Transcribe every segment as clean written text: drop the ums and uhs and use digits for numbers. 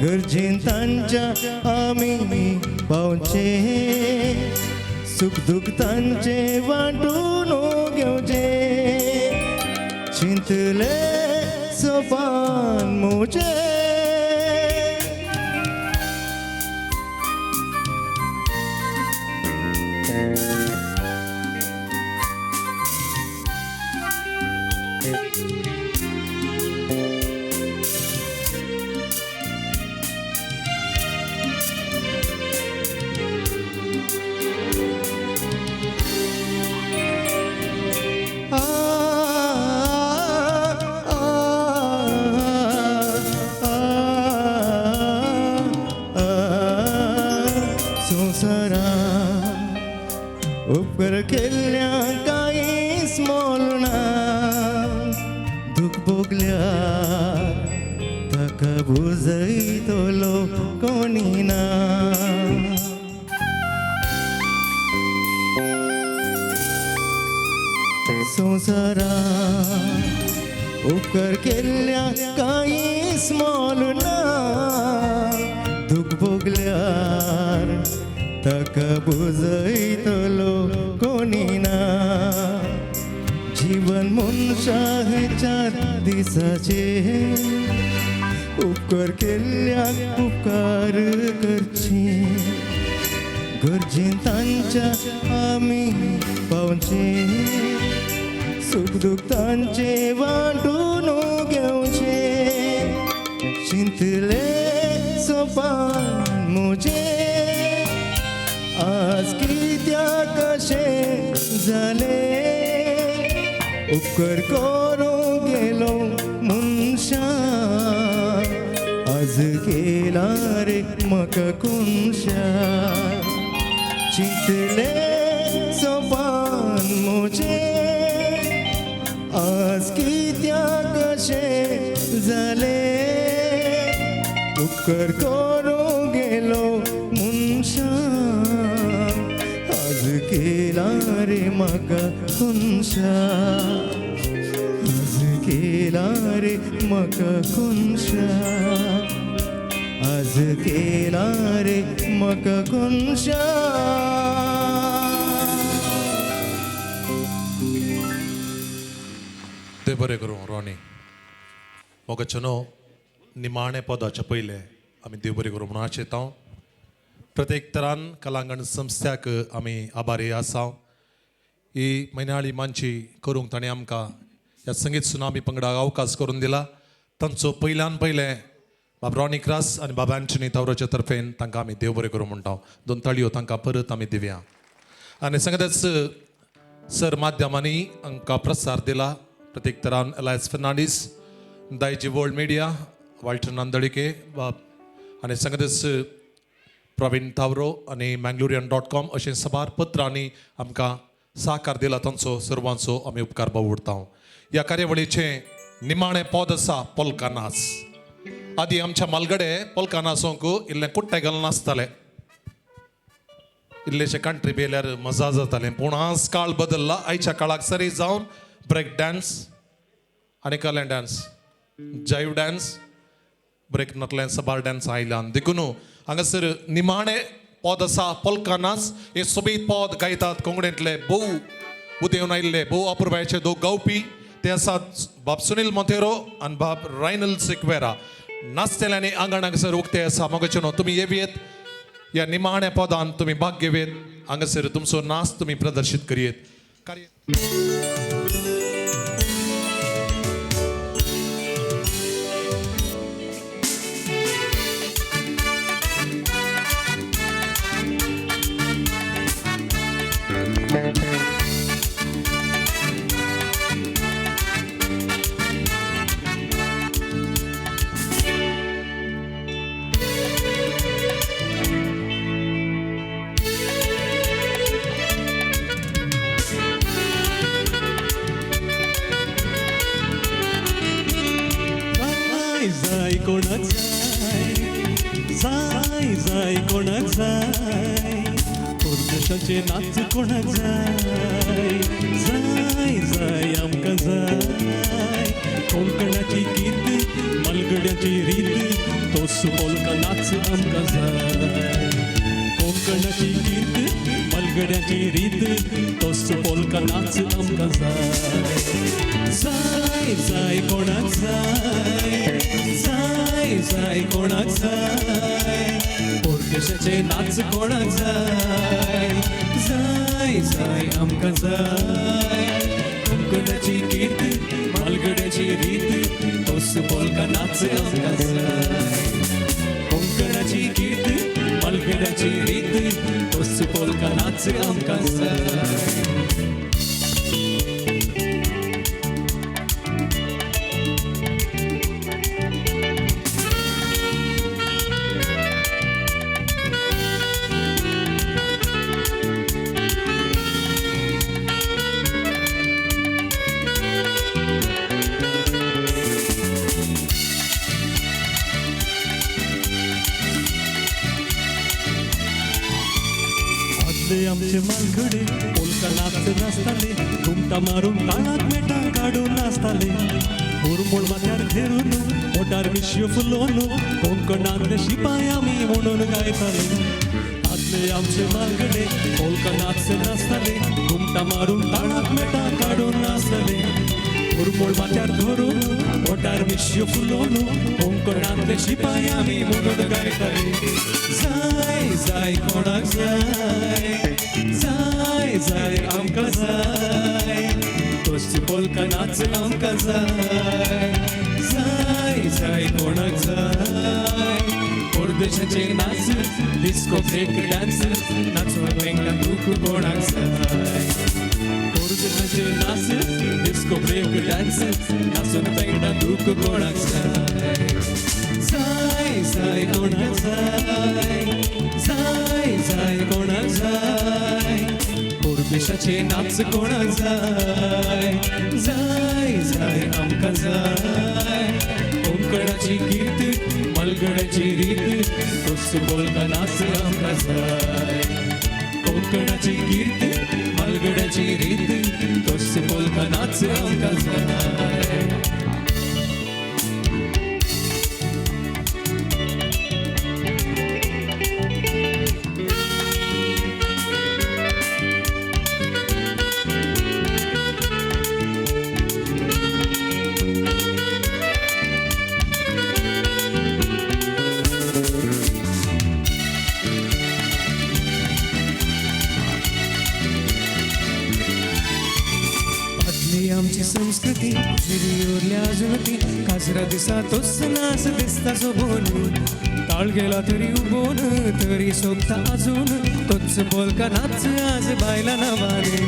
गरजेन तांच्या आमी पावचे सुख दुख तांचे वांटून घेवचे चिंतले सोपान मोचे उपकार केल्ल्या कांयच मोल ना दुख भोगल्या ताका बुजयतलो कोणी ना संवसारांत उपकार केल्ल्या कांयच मोल ना दुख भोगल्यार ताका बुजयतलो कोणी ना जीवन मनशा हे 4 दिसाचे उपकार केल्ल्याक उपकार करचे गरजेन तांच्या आमी पावचे सुख दुख तांचे वांटून घेवचे चिंतले सोपान मोचे आज कित्याक कशें जालें उपकार करूंक गेलो मनशा आज केला रे म्हाका कोनशा चिंतले सोपान मोचे आज कित्याक कशें जालें उपकार करूंक गेलो मनशा आज केला रे म्हाका कोनशा आज केला रे म्हाका कोनशा आज केला रे म्हाका कोनशा ते बरें करूं रॉनी मोगाचनो निमाणे पदाचे पयले आमी देव बरें करूं म्हणून आशेतां प्रत्येक तरान कलांगण संस्थ्याक आमी आभारी आसा ही म्हयन्याळी मांची करूंक ताणें आमकां ह्या संगीत सुनामी पंगडाक अवकाश करून दिला तांचो पयल्यान पयलें बाब रॉनी क्रास आनी बाब एंटनी तावराच्या तर्फेन तांकां आमी देव बरें करूं म्हणटा 2 ताळयो तांकां परत आमी दिवया आनी सांगताच सर माध्यमांनी आमकां प्रसार दिला प्रत्येक तरान एलायस फर्नांडीस दायजी वर्ल्ड मिडिया वाल्टर नांदळीके बाब आनी सांगताच प्रवीण तावरो आनी manglorian.com अशें सबार पत्रांनी आमकां सहकार दिला तांचो सर्वांचो आमी उपकार बावडटां ह्या कार्यावळीचे निमाणें पद आसा पोल्का नाच आदी आमच्या मालगडे पोल्का नाचोंक इल्लें कुट्टे घालून नाचताले इल्लेशे कंट्री बी येयल्यार मजा जातालें पूण आज काळ बदलला आयच्या काळाक सरी जावन ब्रेक डान्स आनी कलें डान्स जायव डान्स ब्रेक नातलें सबार डान्स आयल्यान देखून हांगासर निमाणें पद आसा पोल्का नाच हे सोबीत पद गायतात कोंकणींतले भोव उदेवन आयिल्ले भोव अपुरबायेचे 2 गावपी ते आसात बाब सुनील मोंतेरो आनी बाब रायनल सिक्वेरा नाचतेल्यांनी आंगण हांगासर उक्ते आसा मोगाचेनो तुमी येवयेत ह्या निमाण्या पदान तुमी भाग घेवेत हांगासर तुमचो नाच तुमी प्रदर्शीत करियेत जाय कोणाक जाय जाय कोणाक जाय परदेशाचे नाच कोणाक जाय जाय जाय आमकां जाय कोंकणाची गीत मलगड्याची रीत तो तोच पोलका नाच आमकां जाय कोंकणाची गीत मलगड्याची रीत तोच पोलका नाच आमकां जाय जाय जाय कोणाक जाय जाय जाय कोणाक जाय परदेशाचे नाच कोणाक जाय जाय जाय आमकां जाय कोंकणाची गीत मलगड्याची रीत तोच पोलका नाच आमकां जाय कोंकणाची गीत मलगड्याची रीत तोच पोलका नाच आमकां जाय आमचे मालगडे पोलका नाच नाचताले घुमटा मारून ताळात मेटा काढून नाचताले मुरमोळ माथ्यार घेरून मोटार मिश्य फुलोवन कोंकणातले शिपाय आमी म्हणून गायताले आदले आमचे मालगडे पोलका नाच नाचताले घुमटा मारून ताळात मेटा काढून नाचताले मुरमोळ माथ्यार धरून मोटार मिश्य फुलोवन कोंकणातले शिपाय आमी म्हणून गायताले जाय जाय कोणाक जाय जाय जाय आमकां जाय तोच पोलका नाच आमकां जाय जाय जाय कोणाक जाय परदेशाचे नाच डिस्को ब्रेक डान्स नाचून वेंगला दूख कोणाक जाय परदेशाचे नाच डिस्को ब्रेक डान्स नाचून वेंगला दूख कोणाक जाय जाय जाय कोणाक जाय जाय जाय कोणाक जाय परदेशाचे नाच कोणाक जाय जाय जाय आमकां जाय कोंकणाची गीत मलगड्याची रीत तोच पोलका नाच आमकां जाय कोंकणाची गीत मलगड्याची रीत तोच पोलका नाच आमकां जाय आमची संस्कृती जिरी उरल्या अजून ती काजरा दिसा तोच नाच दिसता सोबून काळ गेला तरी उबोन तरी सोबता अजून तोच पोलका नाच आज बायला नावाने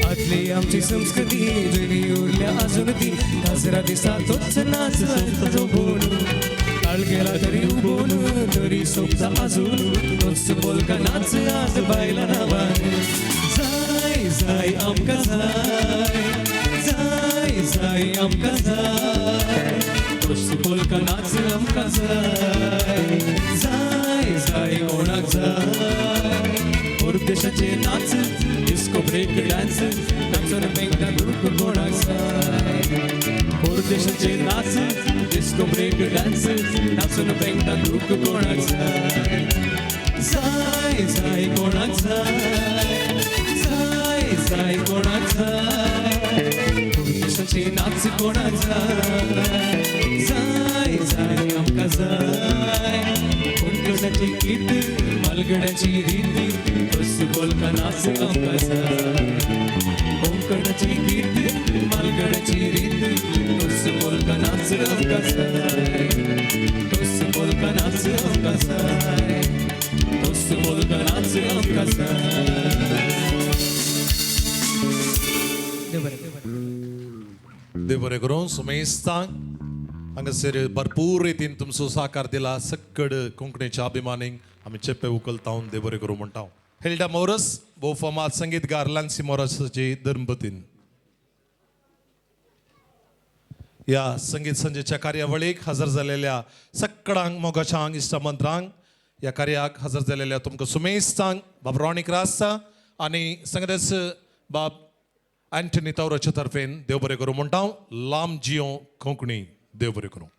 आदली आमची संस्कृती जिरी उरल्या अजून ती काजरा दिसा तोच नाच दिसता सोबून काळ गेला तरी उबोन तरी सोबता अजून तोच पोलका नाच आज बायला नावाने जाय जाय आमकां जाय जाय जाय आमकां जाय तोच पोलका नाच आमकां जाय जाय जाय कोणाक जाय परदेशाचे नाच डिस्को ब्रेक डान्स नाचून वेंगला दूख कोणाक जाय परदेशाचे नाच डिस्को ब्रेक डान्स नाचून वेंगला दूख कोणाक जाय जाय जाय कोणाक जाय जाय जाय कोणाक जाय परदेशाचे नाच कोणाक जाय जाय जाय आमकां जाय कोंकणाची गीत मलगड्याची रीत तोच पोलका नाच आमकां जाय कोंकणाची गीत मलगड्याची रीत तोच पोलका नाच आमकां जाय तोच पोलका नाच आमकां जाय तोच पोलका नाच आमकां जाय देव बरें करूं सुमेस्तांक हांगासर भरपूर रितीन तुमचो साकार दिला सक्कड कोंकणीच्या अभिमानीक आमी चेपे उखलतावन देव बरें करूं म्हणटा हेल्डा मोरस वो फामाद संगीतकार लान्सी मोरसाची धर्मपतीन या संगीत संजेच्या कार्यावळीक हजर जालेल्या सक्कडांक मोगाच्यांक इश्टमंत्रांक या कार्याक हजर जालेल्या तुमकां सुमेस्तांक बाब रॉनिक रास्ता आनी संगतेच बाब एंटनी तौराच्या तर्फेन देव बरें करूं म्हणटा लांब जियो कोंकणी देव बरें करूं.